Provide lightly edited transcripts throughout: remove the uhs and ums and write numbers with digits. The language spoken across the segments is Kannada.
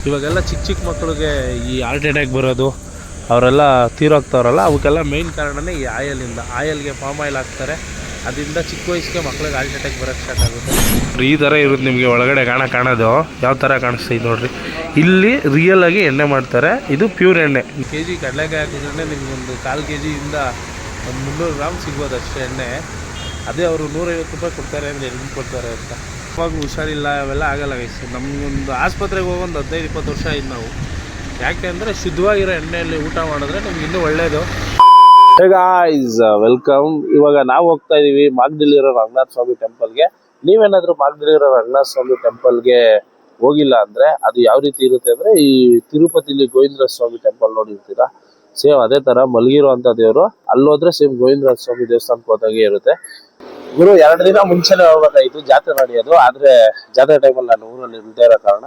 ಇವಾಗೆಲ್ಲ ಚಿಕ್ಕ ಚಿಕ್ಕ ಮಕ್ಕಳಿಗೆ ಈ ಹಾರ್ಟ್ ಅಟ್ಯಾಕ್ ಬರೋದು, ಅವರೆಲ್ಲ ತೀರೋಗ್ತಾವ್ರಲ್ಲ, ಅವಕ್ಕೆಲ್ಲ ಮೇಯ್ನ್ ಕಾರಣನೇ ಈ ಆಯಲ್ಗೆ ಪಾಮ್ ಆಯಿಲ್ ಹಾಕ್ತಾರೆ. ಅದರಿಂದ ಚಿಕ್ಕ ವಯಸ್ಸಿಗೆ ಮಕ್ಳಿಗೆ ಹಾರ್ಟ್ ಅಟ್ಯಾಕ್ ಬರೋಕ್ಕೆ ಸ್ಟಾರ್ಟ್ ಆಗುತ್ತೆ. ಈ ಥರ ಇರುತ್ತೆ ನಿಮಗೆ ಒಳಗಡೆ ಕಾಣೋದು ಯಾವ ಥರ ಕಾಣಿಸ್ತೈತೆ ನೋಡಿರಿ. ಇಲ್ಲಿ ರಿಯಲ್ ಆಗಿ ಎಣ್ಣೆ ಮಾಡ್ತಾರೆ. ಇದು ಪ್ಯೂರ್ ಎಣ್ಣೆ. ಕೆಜಿ ಕಡಲೆಕಾಯಿ ಹಾಕಿದ್ರೆ ನಿಮ್ಗೊಂದು 1/4 kg ಒಂದು 300 ಗ್ರಾಮ್ ಸಿಗ್ಬೋದು ಅಷ್ಟೇ ಎಣ್ಣೆ. ಅದೇ ಅವರು 150 ರೂಪಾಯಿ ಕೊಡ್ತಾರೆ ಅಂದರೆ ಎಲ್ಲಿ ಕೊಡ್ತಾರೆ ಅಂತ. ಅವಾಗ ಹುಷಾರಿಲ್ಲ ಅವೆಲ್ಲ ಆಗಲ್ಲ ಗೈಸ್. ನಮಗೊಂದು ಆಸ್ಪತ್ರೆಗೆ ಹೋಗೊಂದು 15-20 ವರ್ಷ ಆಯ್ತು ನಾವು. ಯಾಕೆ ಅಂದರೆ ಶುದ್ಧವಾಗಿರೋ ಎಣ್ಣೆಯಲ್ಲಿ ಊಟ ಮಾಡಿದ್ರೆ ನಮ್ಗೆ ಇನ್ನೂ ಒಳ್ಳೆಯದು. Hey guys, welcome. ಇವಾಗ ನಾವು ಹೋಗ್ತಾ ಇದೀವಿ ಮಾಗಡಿಲಿರೋ ರಂಗನಾಥ ಸ್ವಾಮಿ ಟೆಂಪಲ್ಗೆ. ನೀವೇನಾದರೂ ಮಾಗಡಿಲಿರೋ ರಂಗನಾಥ ಸ್ವಾಮಿ ಟೆಂಪಲ್ಗೆ ಹೋಗಿಲ್ಲ ಅಂದರೆ ಅದು ಯಾವ ರೀತಿ ಇರುತ್ತೆ ಅಂದರೆ, ಈ ತಿರುಪತಿಲಿ ಗೋವಿಂದರಾಜ ಸ್ವಾಮಿ ಟೆಂಪಲ್ ನೋಡಿರ್ತೀರಾ, ಸೇಮ್ ಅದೇ ಥರ ಮಲಗಿರೋ ಅಂಥ ದೇವರು. ಅಲ್ಲೋದ್ರೆ ಸೇಮ್ ಗೋವಿಂದರಾಜ ಸ್ವಾಮಿ ದೇವಸ್ಥಾನಕ್ಕೆ ಹೋದಾಗೆ ಇರುತ್ತೆ. ಗುರು 2 ದಿನ ಮುಂಚೆನೇ ಹೋಗ್ಬೇಕಾಗಿತ್ತು ಜಾತ್ರೆ ನಡೆಯೋದು, ಆದರೆ ಜಾತ್ರೆ ಟೈಮಲ್ಲಿ ನಾನು ಊರಲ್ಲಿ ಇಲ್ಲದೆ ಇರೋ ಕಾರಣ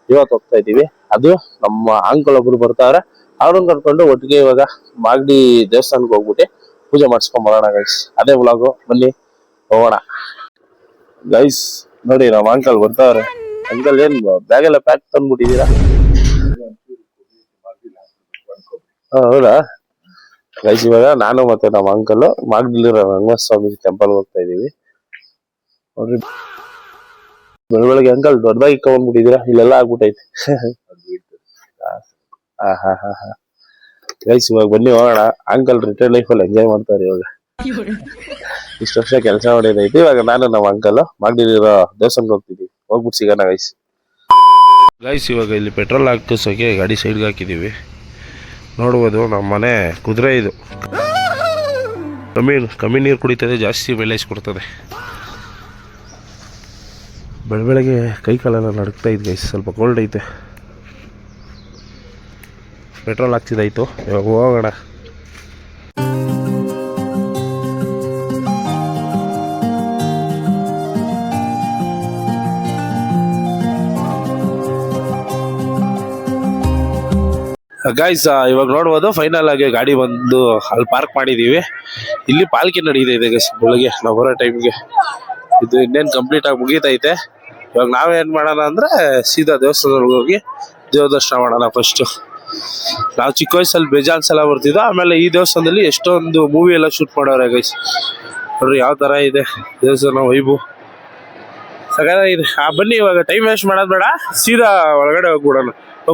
ಇವತ್ತು ಹೋಗ್ತಾ ಇದ್ದೀವಿ. ಅದು ನಮ್ಮ ಅಂಕಲ್ ಒಬ್ರು ಬರ್ತಾವ್ರೆ, ಅವ್ರನ್ನ ಕರ್ಕೊಂಡು ಒಟ್ಟಿಗೆ ಇವಾಗ ಮಾಗಡಿ ದೇವಸ್ಥಾನಕ್ಕೆ ಹೋಗ್ಬಿಟ್ಟು ಪೂಜೆ ಮಾಡಿಸ್ಕೊಂಡ್ ಬರೋಣ ಗೈಸ್. ಅದೇ ವ್ಲಾಗು, ಬನ್ನಿ ಹೋಗೋಣ ಗೈಸ್. ನೋಡಿ ನಮ್ಮ ಅಂಕಲ್ ಬರ್ತಾವ್ರೆ. ಅಂಕಲ್ ಏನ್ ಬ್ಯಾಗೆಲ್ಲ ಪ್ಯಾಕ್ ತಂದ್ಬಿಟ್ಟಿದ್ದೀರಾ? ಹೌದಾ ಗೈಸ್, ಇವಾಗ ನಾನು ಮತ್ತೆ ನಮ್ಮ ಅಂಕಲ್ ಮಾಗಡಿಲಿರೋ ರಂಗನಾಥ ಸ್ವಾಮಿ ಟೆಂಪಲ್ ಹೋಗ್ತಾ ಇದೀವಿ. ನೋಡ್ರಿ ಬೆಳಗ್ಗೆ ಅಂಕಲ್ ದೊಡ್ಡದಾಗಿ ಇಟ್ಕೊಂಡ್ಬಿಟ್ಟಿದ್ದೀರಾ, ಇಲ್ಲೆಲ್ಲ ಆಗ್ಬಿಟ್ಟೈತೆ. ಹಾ ಗೈಸ್, ಇವಾಗ ಬನ್ನಿ ಹೋಗೋಣ. ಅಂಕಲ್ ರಿಟೈರ್ಡ್ ಲೈಫಲ್ಲಿ ಎಂಜಾಯ್ ಮಾಡ್ತಾರೆ. ಇವಾಗ ಇಷ್ಟು ವರ್ಷ ಕೆಲಸ ಮಾಡೋದೈತಿ. ಇವಾಗ ನಾನು ನಮ್ಮ ಅಂಕಲ್ ಮಾಗಡಿಲಿರೋ ದೇವಸ್ಥಾನಕ್ಕೆ ಹೋಗ್ತಿದ್ದೀವಿ. ಹೋಗ್ಬಿಟ್ಟು ಸಿಗೋಣ ಗೈಸ್. ಇವಾಗ ಇಲ್ಲಿ ಪೆಟ್ರೋಲ್ ಹಾಕಿಸೋಕೆ ಗಾಡಿ ಸೈಡ್ಗೆ ಹಾಕಿದ್ದೀವಿ. ನೋಡ್ಬೋದು ನಮ್ಮ ಮನೆ ಕುದುರೆ. ಇದು ಕಮ್ಮಿ ನೀರು ಕುಡಿತದೆ, ಜಾಸ್ತಿ ಮೈಲೇಜ್ ಕೊಡ್ತದೆ. ಬೆಳಗ್ಗೆ ಕೈ ಕಾಲೆಲ್ಲ ನಡುಕ್ತಾ ಇದ್ದು ಗೈಸ್, ಸ್ವಲ್ಪ ಕೋಲ್ಡ್ ಐತೆ. ಪೆಟ್ರೋಲ್ ಹಾಕ್ತಿದ್ದಾಯ್ತು, ಇವಾಗ ಹೋಗೋಣ. ಗೈಸ್, ಇವಾಗ ನೋಡ್ಬೋದು ಫೈನಲ್ ಆಗಿ ಗಾಡಿ ಬಂದು ಅಲ್ಲಿ ಪಾರ್ಕ್ ಮಾಡಿದೀವಿ. ಇಲ್ಲಿ ಪಾಲ್ಕಿ ನಡೀತೈತೆ ಗೈಸ್ ಬೆಳಗ್ಗೆ ನಾವು ಬರೋ ಟೈಮ್ಗೆ. ಇದು ಇನ್ನೇನು ಕಂಪ್ಲೀಟ್ ಆಗಿ ಮುಗೀತೈತೆ. ಇವಾಗ ನಾವೇನು ಮಾಡೋಣ ಅಂದರೆ ಸೀದಾ ದೇವಸ್ಥಾನದೊಳಗೆ ಹೋಗಿ ದೇವ್ರ ದರ್ಶನ ಮಾಡೋಣ. ಫಸ್ಟು ನಾವು ಚಿಕ್ಕ ವಯಸ್ಸಲ್ಲಿ ಬೇಜಾನ್ ಸಲ ಬರ್ತಿದ್ದೋ. ಆಮೇಲೆ ಈ ದೇವಸ್ಥಾನದಲ್ಲಿ ಎಷ್ಟೊಂದು ಮೂವಿ ಎಲ್ಲ ಶೂಟ್ ಮಾಡೋರೆ ಗೈಸ್. ನೋಡ್ರಿ ಯಾವ ಥರ ಇದೆ ದೇವಸ್ಥಾನ ವೈಬು, ಸಗದಾಗಿದೆ. ಬನ್ನಿ ಇವಾಗ ಟೈಮ್ ವೇಸ್ಟ್ ಮಾಡೋದು ಬೇಡ, ಸೀದಾ ಒಳಗಡೆ ಹೋಗ್ಬಿಡೋಣ.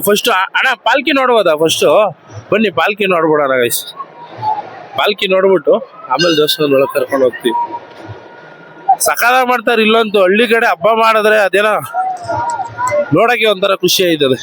ಫಸ್ಟು ಅಣ್ಣ ಪಾಲ್ಕಿ ನೋಡ್ಬೋದಾ? ಫಸ್ಟು ಬನ್ನಿ ಪಾಲ್ಕಿ ನೋಡ್ಬಿಡೋಣ ಗೈಸ್. ಪಾಲ್ಕಿ ನೋಡ್ಬಿಟ್ಟು ಆಮೇಲೆ ದೇವಸ್ಥಾನದ ಒಳಗೆ ಕರ್ಕೊಂಡು ಹೋಗ್ತೀವಿ. ಸಕಾಲ ಮಾಡ್ತಾರೆ ಇಲ್ಲಂತೂ. ಹಳ್ಳಿ ಕಡೆ ಹಬ್ಬ ಮಾಡಿದ್ರೆ ಅದೇನೋ ನೋಡೋಕ್ಕೆ ಒಂಥರ ಖುಷಿ ಆಯ್ತದೆ.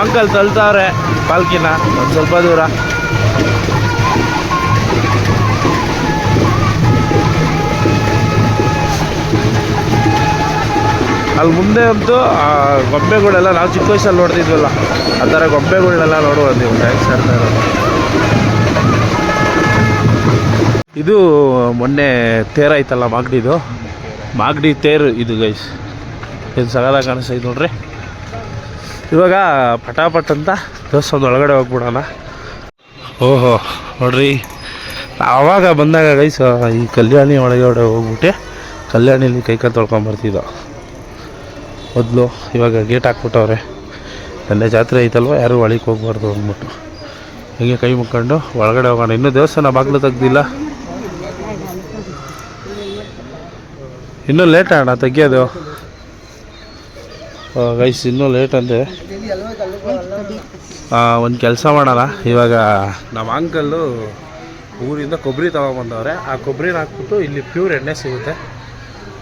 ಅಂಕಲ್ ತಳ್ತಾವ್ರೆ ಪಾಲ್ಕಿನ ಒಂದು ಸ್ವಲ್ಪ ದೂರ. ಅಲ್ಲಿ ಮುಂದೆ ಅಂತೂ ಗೊಂಬೆಗಳೆಲ್ಲ ನಾವು ಚಿಕ್ಕ ವಯಸ್ಸಲ್ಲಿ ನೋಡ್ತಿದ್ವಲ್ಲ, ಆ ಥರ ಗೊಂಬೆಗಳನ್ನೆಲ್ಲ ನೋಡುವುದು ನೀವು ಟ್ಯಾಂಕ್ಸ್ ಆಡ್ತಾ ಇರೋದು. ಇದು ಮೊನ್ನೆ ತೇರಾಯ್ತಲ್ಲ ಮಾಗಡಿದು, ಮಾಗಡಿ ತೇರು ಇದು ಗೈಸ್. ಏನು ಸಗದ ಕಾಣಿಸ್ತೈತೆ ನೋಡ್ರಿ. ಇವಾಗ ಪಟಾಪಟ್ ಅಂತ ದೇವಸ್ಥಾನದ ಒಳಗಡೆ ಹೋಗ್ಬಿಡೋಣ. ಓಹೋ ನೋಡ್ರಿ, ಆವಾಗ ಬಂದಾಗ ಗೈಸ್ ಈ ಕಲ್ಯಾಣಿ ಒಳಗಡೆ ಹೋಗ್ಬಿಟ್ಟು ಕಲ್ಯಾಣಿಲಿ ಕೈಕಾಲು ತೊಳ್ಕೊಂಬರ್ತಿದ್ದೋ ಮೊದಲು. ಇವಾಗ ಗೇಟ್ ಹಾಕ್ಬಿಟ್ಟವ್ರೆ. ನೆನ್ನೆ ಜಾತ್ರೆ ಐತಲ್ವ, ಯಾರೂ ಒಳಗೆ ಹೋಗ್ಬಾರ್ದು ಅಂದ್ಬಿಟ್ಟು ಹೀಗೆ ಕೈ ಮುಕ್ಕೊಂಡು ಒಳಗಡೆ ಹೋಗೋಣ. ಇನ್ನೂ ದೇವಸ್ಥಾನ ಬಾಗಿಲು ತೆಗ್ದಿಲ್ಲ, ಇನ್ನೂ ಲೇಟ್ ಅಣ್ಣ ತೆಗಿಯೋದು ಗೈಸ್, ಇನ್ನೂ ಲೇಟ್ ಅಂತೆ. ಒಂದು ಕೆಲಸ ಮಾಡೋಣ. ಇವಾಗ ನಮ್ಮ ಅಂಕಲ್ಲು ಊರಿಂದ ಕೊಬ್ಬರಿ ತೊಗೊಂಬಂದವ್ರೆ. ಆ ಕೊಬ್ಬರಿನ ಹಾಕ್ಬಿಟ್ಟು ಇಲ್ಲಿ ಪ್ಯೂರ್ ಎಣ್ಣೆ ಸಿಗುತ್ತೆ,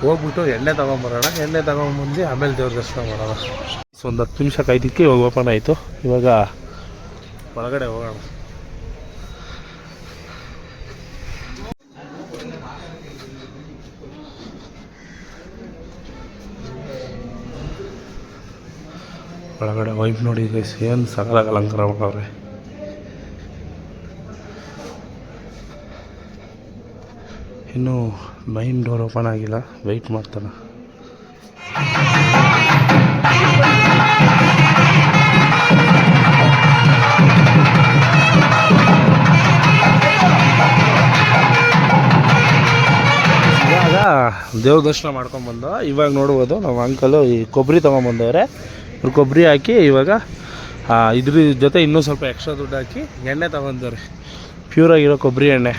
ಹೋಗ್ಬಿಟ್ಟು ಎಣ್ಣೆ ತೊಗೊಂಬರೋಣ. ಎಣ್ಣೆ ತೊಗೊಂಬಂದು ಆಮೇಲೆ ದೇವ್ರ ದರ್ಶನ ಮಾಡೋಣ. ಒಂದು 10 ನಿಮಿಷ ಕಾಯ್ದಿಕ್ಕೆ ಇವಾಗ ಓಪನ್ ಆಯಿತು. ಇವಾಗ ಒಳಗಡೆ ಹೋಗೋಣ. ಒಳಗಡೆ ವೈಪ್ ನೋಡಿ ಗೈಸ್, ಏನು ಸಕಲಾಗಿ ಅಲಂಕಾರ ಮಾಡವ್ರೆ. ಇನ್ನೂ ಮೈನ್ ಡೋರ್ ಓಪನ್ ಆಗಿಲ್ಲ, ವೆಯ್ಟ್ ಮಾಡ್ತಾನೆ. ಇವಾಗ ದೇವ್ರ ದರ್ಶನ ಮಾಡ್ಕೊಂಬಂದು ಇವಾಗ ನೋಡ್ಬೋದು ನಮ್ಮ ಅಂಕಲು ಈ ಕೊಬ್ಬರಿ ತೊಗೊಂಬಂದವ್ರೆ. ಇವ್ರು ಕೊಬ್ಬರಿ ಹಾಕಿ ಇವಾಗ ಇದ್ರ ಜೊತೆ ಇನ್ನೂ ಸ್ವಲ್ಪ ಎಕ್ಸ್ಟ್ರಾ ದುಡ್ಡು ಹಾಕಿ ಎಣ್ಣೆ ತೊಗೊಂತಾರೆ, ಪ್ಯೂರಾಗಿರೋ ಕೊಬ್ಬರಿ ಎಣ್ಣೆ.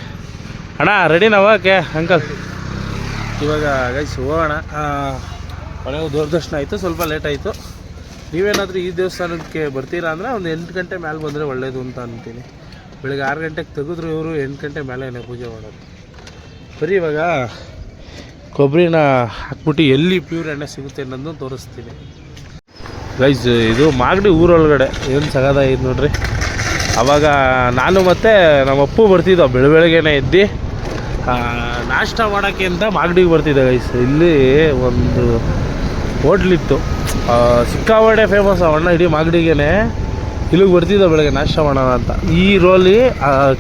ಅಣ್ಣ ರೆಡಿ ನಾವು ಓಕೆ ಅಂಕಲ್? ಇವಾಗ ಗೈಸ್ ಹೋಗೋಣ. ಒಳಗೆ ದೂರದರ್ಶನ ಆಯಿತು, ಸ್ವಲ್ಪ ಲೇಟ್ ಆಯಿತು. ನೀವೇನಾದರೂ ಈ ದೇವಸ್ಥಾನಕ್ಕೆ ಬರ್ತೀರಾ ಅಂದರೆ ಒಂದು 8 ಗಂಟೆ ಮೇಲೆ ಬಂದರೆ ಒಳ್ಳೆಯದು ಅಂತ ಅಂತೀನಿ. ಬೆಳಗ್ಗೆ 6 ಗಂಟೆಗೆ ತೆಗೆದ್ರು ಇವರು 8 ಗಂಟೆ ಮೇಲೆ ಪೂಜೆ ಮಾಡೋದು. ಬರೀ ಇವಾಗ ಕೊಬ್ಬರಿನ ಹಾಕ್ಬಿಟ್ಟು ಎಲ್ಲಿ ಪ್ಯೂರ್ ಎಣ್ಣೆ ಸಿಗುತ್ತೆ ಅನ್ನೋದನ್ನು ತೋರಿಸ್ತೀನಿ ಗೈಸ್. ಇದು ಮಾಗಡಿ ಊರೊಳಗಡೆ ಏನು ಸಗದಾಗಿದೆ ನೋಡ್ರಿ. ಆವಾಗ ನಾನು ಮತ್ತು ನಮ್ಮ ಅಪ್ಪು ಬರ್ತಿದ್ದೋ ಬೆಳಗ್ಗೆನೇ ಎದ್ದು ನಾಷ್ಟ ಮಾಡೋಕ್ಕೆ ಅಂತ ಮಾಗಡಿಗೆ ಬರ್ತಿದ್ದೆ ಗೈಸ್. ಇಲ್ಲಿ ಒಂದು ಹೋಟ್ಲಿತ್ತು, ಸಿಕ್ಕಾಪಟ್ಟೆ ಫೇಮಸ್ ಅವಣ್ಣ ಇಡೀ ಮಾಗಡಿಗೆ. ಇಲ್ಲಿಗೆ ಬರ್ತಿದ್ದ ಬೆಳಗ್ಗೆ ನಾಷ್ಟ ಮಾಡೋಣ ಅಂತ. ಈ ರೋಲಿ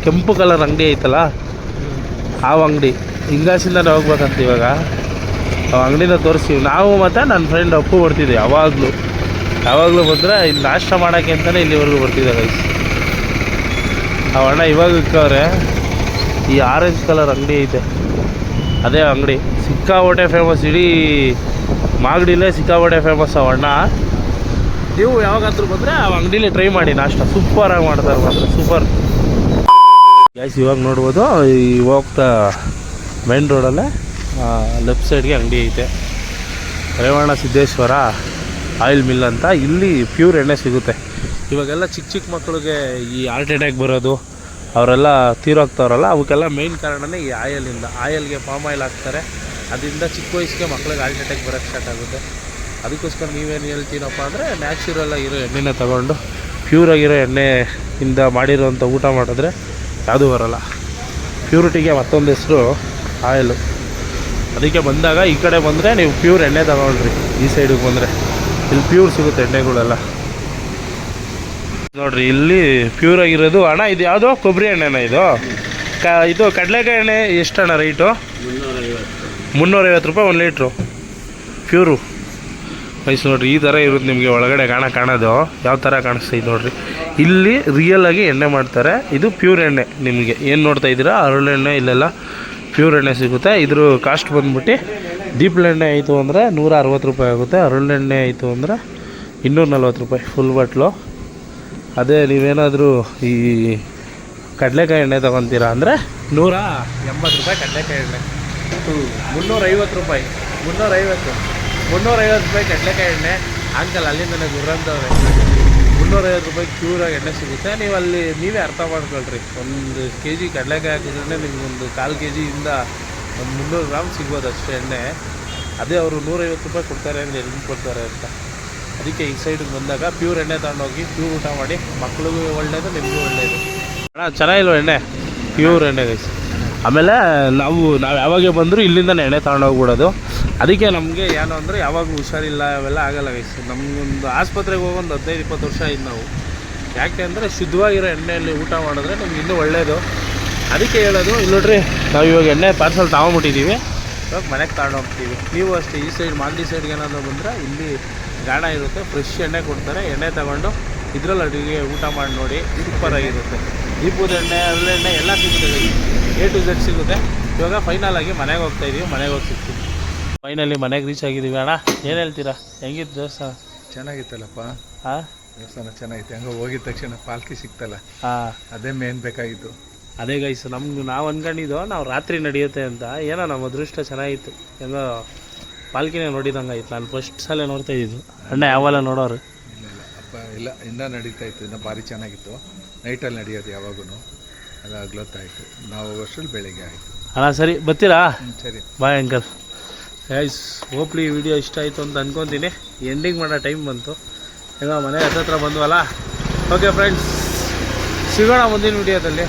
ಕೆಂಪು ಕಲರ್ ಅಂಗಡಿ ಐತಲ್ಲ, ಆ ಅಂಗಡಿ ಹಿಂಗಾಸಿಂದನೇ ಹೋಗ್ಬೇಕಂತ. ಇವಾಗ ಆ ಅಂಗಡಿನ ತೋರಿಸ್ತೀವಿ ನಾವು ಮತ್ತು ನನ್ನ ಫ್ರೆಂಡ್ ಅಪ್ಪು ಬರ್ತಿದ್ದೆ. ಯಾವಾಗಲೂ ಬಂದರೆ ಇಲ್ಲಿ ನಾಷ್ಟ ಮಾಡೋಕ್ಕೆ ಅಂತಲೇ ಇಲ್ಲಿವರೆಗೂ ಬರ್ತಿದ್ದೆ ಗೈಸ್. ಅವಣ್ಣ ಇವಾಗ ಇಕ್ಕವ್ರೆ. ಈ ಆರೆಂಜ್ ಕಲರ್ ಅಂಗಡಿ ಐತೆ, ಅದೇ ಅಂಗಡಿ ಸಿಕ್ಕಾಪಟ್ಟೆ ಫೇಮಸ್. ಇಡೀ ಮಾಗಡಿಲೇ ಸಿಕ್ಕಾಪಟ್ಟೆ ಫೇಮಸ್ ಅವಣ್ಣ. ನೀವು ಯಾವಾಗಾದ್ರೂ ಬಂದರೆ ಆ ಅಂಗಡಿಲೇ ಟ್ರೈ ಮಾಡಿ, ನಾಷ್ಟ ಸೂಪರಾಗಿ ಮಾಡ್ತಾರೆ ಮಾತ್ರ, ಸೂಪರ್ ಗ್ಯಾಸ್. ಇವಾಗ ನೋಡ್ಬೋದು ಈ ಹೋಗ್ತಾ ಮೇನ್ ರೋಡಲ್ಲೇ ಲೆಫ್ಟ್ ಸೈಡ್ಗೆ ಅಂಗಡಿ ಐತೆ, ರೇವಣ್ಣ ಸಿದ್ದೇಶ್ವರ ಆಯಿಲ್ ಮಿಲ್ ಅಂತ. ಇಲ್ಲಿ ಪ್ಯೂರ್ ಎಣ್ಣೆ ಸಿಗುತ್ತೆ. ಇವಾಗೆಲ್ಲ ಚಿಕ್ಕ ಮಕ್ಕಳಿಗೆ ಈ ಹಾರ್ಟ್ ಅಟ್ಯಾಕ್ ಬರೋದು, ಅವರೆಲ್ಲ ತೀರೋಗ್ತಾವ್ರಲ್ಲ, ಅವಕ್ಕೆಲ್ಲ ಮೇಯ್ನ್ ಕಾರಣನೇ ಈ ಆಯಿಲಿಂದ. ಆಯಿಲ್ಗೆ ಪಾಮ್ ಆಯಿಲ್ ಹಾಕ್ತಾರೆ, ಅದರಿಂದ ಚಿಕ್ಕ ವಯಸ್ಸಿಗೆ ಮಕ್ಳಿಗೆ ಹಾರ್ಟ್ ಅಟ್ಯಾಕ್ ಬರೋಕ್ಕೆ ಸ್ಟಾರ್ಟ್ ಆಗುತ್ತೆ. ಅದಕ್ಕೋಸ್ಕರ ನೀವೇನು ಹೇಳ್ತೀನಪ್ಪ ಅಂದರೆ ನ್ಯಾಚುರಲ್ ಆಗಿರೋ ಎಣ್ಣೆನ ತೊಗೊಂಡು ಪ್ಯೂರಾಗಿರೋ ಎಣ್ಣೆಯಿಂದ ಮಾಡಿರೋಂಥ ಊಟ ಮಾಡಿದ್ರೆ ಯಾವುದೂ ಬರೋಲ್ಲ. ಪ್ಯೂರಿಟಿಗೆ ಮತ್ತೊಂದು ಹೆಸರು ಆಯಿಲು. ಅದಕ್ಕೆ ಬಂದಾಗ ಈ ಕಡೆ ಬಂದರೆ ನೀವು ಪ್ಯೂರ್ ಎಣ್ಣೆ ತಗೊಳ್ರಿ. ಈ ಸೈಡಿಗೆ ಬಂದರೆ ಇಲ್ಲಿ ಪ್ಯೂರ್ ಸಿಗುತ್ತೆ ಎಣ್ಣೆಗಳೆಲ್ಲ ನೋಡಿರಿ. ಇಲ್ಲಿ ಪ್ಯೂರ್ ಆಗಿರೋದು. ಅಣ್ಣ ಇದು ಯಾವುದೋ ಕೊಬ್ಬರಿ ಎಣ್ಣೆನ ಇದು ಕಡಲೆಕಾಯಿ ಎಣ್ಣೆ ಎಷ್ಟಣ್ಣ ರೇಟು? 350 ರೂಪಾಯಿ 1 ಲೀಟ್ರು ಪ್ಯೂರು ವಯಸ್ಸು. ನೋಡಿರಿ ಈ ಥರ ಇರುತ್ತೆ ನಿಮಗೆ ಒಳಗಡೆ ಕಾಣೋದು ಯಾವ ಥರ ಕಾಣಿಸ್ತೈತೆ ನೋಡಿರಿ. ಇಲ್ಲಿ ರಿಯಲಾಗಿ ಎಣ್ಣೆ ಮಾಡ್ತಾರೆ. ಇದು ಪ್ಯೂರ್ ಎಣ್ಣೆ. ನಿಮಗೆ ಏನು ನೋಡ್ತಾ ಇದ್ದೀರಾ ಹರಳೆಣ್ಣೆ, ಇಲ್ಲೆಲ್ಲ ಪ್ಯೂರ್ ಎಣ್ಣೆ ಸಿಗುತ್ತೆ. ಇದ್ರ ಕಾಸ್ಟ್ ಬಂದ್ಬಿಟ್ಟು ದೀಪಳೆಣ್ಣೆ ಆಯಿತು ಅಂದರೆ 160 ರೂಪಾಯಿ ಆಗುತ್ತೆ. ಹರಳೆಣ್ಣೆ ಆಯಿತು ಅಂದರೆ 240 ರೂಪಾಯಿ ಫುಲ್ ಬಾಟ್ಲು. ಅದೇ ನೀವೇನಾದರೂ ಈ ಕಡಲೆಕಾಯಿ ಎಣ್ಣೆ ತೊಗೊತೀರಾ ಅಂದರೆ 180 ರೂಪಾಯಿ ಕಡಲೆಕಾಯಿ ಎಣ್ಣೆ. 350 ರೂಪಾಯಿ 350 ರೂಪಾಯಿ ಕಡಲೆಕಾಯಿ ಎಣ್ಣೆ. ಅಂಕಲ್ ಅಲ್ಲಿಂದನೇ ಗುರ್ರಂತವ್ರೆ. 350 ರೂಪಾಯಿ ಪ್ಯೂರಾಗಿ ಎಣ್ಣೆ ಸಿಗುತ್ತೆ. ನೀವು ಅಲ್ಲಿ ನೀವೇ ಅರ್ಥ ಮಾಡ್ಕೊಳ್ರಿ. 1 kg ಕಡಲೆಕಾಯಿ ಹಾಕಿದ್ರೆ ನಿಮ್ಗೊಂದು 1/4 kgಯಿಂದ ಒಂದು 300 ಗ್ರಾಮ್ ಸಿಗ್ಬೋದು ಅಷ್ಟೇ ಎಣ್ಣೆ. ಅದೇ ಅವರು 150 ರೂಪಾಯಿ ಕೊಡ್ತಾರೆ ಅಂದರೆ ಎಲ್ಲಿ ಕೊಡ್ತಾರೆ ಅಂತ. ಅದಕ್ಕೆ ಈ ಸೈಡಿಗೆ ಬಂದಾಗ ಪ್ಯೂರ್ ಎಣ್ಣೆ ತೊಗೊಂಡೋಗಿ ಪ್ಯೂರ್ ಊಟ ಮಾಡಿ, ಮಕ್ಳಿಗೂ ಒಳ್ಳೆಯದು, ನಿಮಗೂ ಒಳ್ಳೆಯದು. ಅಣ್ಣ ಚೆನ್ನಾಗಿಲ್ವ ಎಣ್ಣೆ? ಪ್ಯೂರ್ ಎಣ್ಣೆ ಗೈಸ್. ಆಮೇಲೆ ನಾವು ಯಾವಾಗೇ ಬಂದರೂ ಇಲ್ಲಿಂದನೇ ಎಣ್ಣೆ ತೊಗೊಂಡೋಗ್ಬಿಡೋದು. ಅದಕ್ಕೆ ನಮಗೆ ಏನು ಅಂದರೆ ಯಾವಾಗ ಹುಷಾರಿಲ್ಲ ಅವೆಲ್ಲ ಆಗಲ್ಲ ಗೈಸ್. ನಮಗೊಂದು ಆಸ್ಪತ್ರೆಗೆ ಹೋಗಿ ಒಂದು 15-20 ವರ್ಷ ಆಯ್ತು ನಾವು. ಯಾಕೆ ಅಂದರೆ ಶುದ್ಧವಾಗಿರೋ ಎಣ್ಣೆಯಲ್ಲಿ ಊಟ ಮಾಡಿದ್ರೆ ನಮ್ಗೆ ಇನ್ನೂ ಒಳ್ಳೆಯದು. ಅದಕ್ಕೆ ಹೇಳೋದು. ಇಲ್ಲಿ ನೋಡ್ರಿ, ನಾವು ಇವಾಗ ಎಣ್ಣೆ ಪಾರ್ಸಲ್ ತೊಗೊಂಬಿಟ್ಟಿದ್ದೀವಿ, ಇವಾಗ ಮನೆಗೆ ತಗೊಂಡು ಹೋಗ್ತೀವಿ. ನೀವು ಅಷ್ಟೇ ಈ ಸೈಡ್ ಮಾಗಡಿ ಸೈಡ್ಗೆ ಏನಾದರೂ ಬಂದರೆ ಇಲ್ಲಿ ಗಾಣ ಇರುತ್ತೆ, ಫ್ರೆಶ್ ಎಣ್ಣೆ ಕೊಡ್ತಾರೆ. ಎಣ್ಣೆ ತಗೊಂಡು ಇದರಲ್ಲಿ ಅಡುಗೆ ಊಟ ಮಾಡಿ ನೋಡಿ, ಸೂಪರಾಗಿರುತ್ತೆ. ದೀಪದ ಎಣ್ಣೆ, ಹರಳೆಣ್ಣೆ ಎಲ್ಲ ಸಿಗುತ್ತೆ, A to Z ಸಿಗುತ್ತೆ. ಇವಾಗ ಫೈನಲ್ ಆಗಿ ಮನೆಗೆ ಹೋಗ್ತಾಯಿದ್ದೀವಿ, ಮನೆಗೆ ಹೋಗಿ ಸಿಗ್ತೀವಿ. ಫೈನಲಿ ಮನೆಗೆ ರೀಚ್ ಆಗಿದ್ದೀವಿ. ಅಣ್ಣ ಏನು ಹೇಳ್ತೀರಾ, ಹೆಂಗಿತ್ತು ದೇವಸ್ಥಾನ? ಚೆನ್ನಾಗಿತ್ತಲ್ಲಪ್ಪ. ಹಾಂ, ದೇವಸ್ಥಾನ ಚೆನ್ನಾಗಿತ್ತು. ಹಂಗೆ ಹೋಗಿದ ತಕ್ಷಣ ಪಾಲ್ಕಿ ಸಿಕ್ತಲ್ಲ, ಹಾಂ, ಅದೇ ಮೇನ್ ಬೇಕಾಗಿತ್ತು. ಅದೇ ಗೈಸ್, ನಾವು ಅಂದ್ಕೊಂಡಿದ್ದು ನಾವು ರಾತ್ರಿ ನಡೆಯುತ್ತೆ ಅಂತ. ಏನೋ ನಮ್ಮ ಅದೃಷ್ಟ ಚೆನ್ನಾಗಿತ್ತು. ಹೆಂಗೋ ಪಾಲ್ಕಿನೇ ನೋಡಿದಂಗೆ ಆಯ್ತು. ನಾನು ಫಸ್ಟ್ ಸಲ ನೋಡ್ತಾ ಇದ್ದಿದ್ದು. ಅಣ್ಣ ಯಾವೆಲ್ಲ ನೋಡೋರು? ಇಲ್ಲ ಅಪ್ಪ, ಇಲ್ಲ, ಇನ್ನೂ ನಡೀತಾ ಇತ್ತು. ಇನ್ನೂ ಭಾರಿ ಚೆನ್ನಾಗಿತ್ತು. ನೈಟಲ್ಲಿ ನಡೆಯೋದು ಯಾವಾಗೂ. ಅದು ಆಗ್ಲತ್ತಾಯಿತು. ನಾವು ವರ್ಷದಲ್ಲಿ ಬೆಳಗ್ಗೆ ಆಯಿತು. ಅಣ್ಣ ಸರಿ ಬರ್ತೀರಾ? ಸರಿ, ಬಾಯ್ ಅಂಕಲ್. ಗೈಸ್ ಹೋಪ್ಲಿ ಈ ವಿಡಿಯೋ ಇಷ್ಟ ಆಯಿತು ಅಂತ ಅಂದ್ಕೊತೀನಿ. ಎಂಡಿಂಗ್ ಮಾಡೋ ಟೈಮ್ ಬಂತು. ಈಗ ಮನೆ ಹತ್ರ ಬಂದ್ವಲ್ಲ. ಓಕೆ ಫ್ರೆಂಡ್ಸ್, ಸಿಗೋಣ ಮುಂದಿನ ವಿಡಿಯೋದಲ್ಲಿ.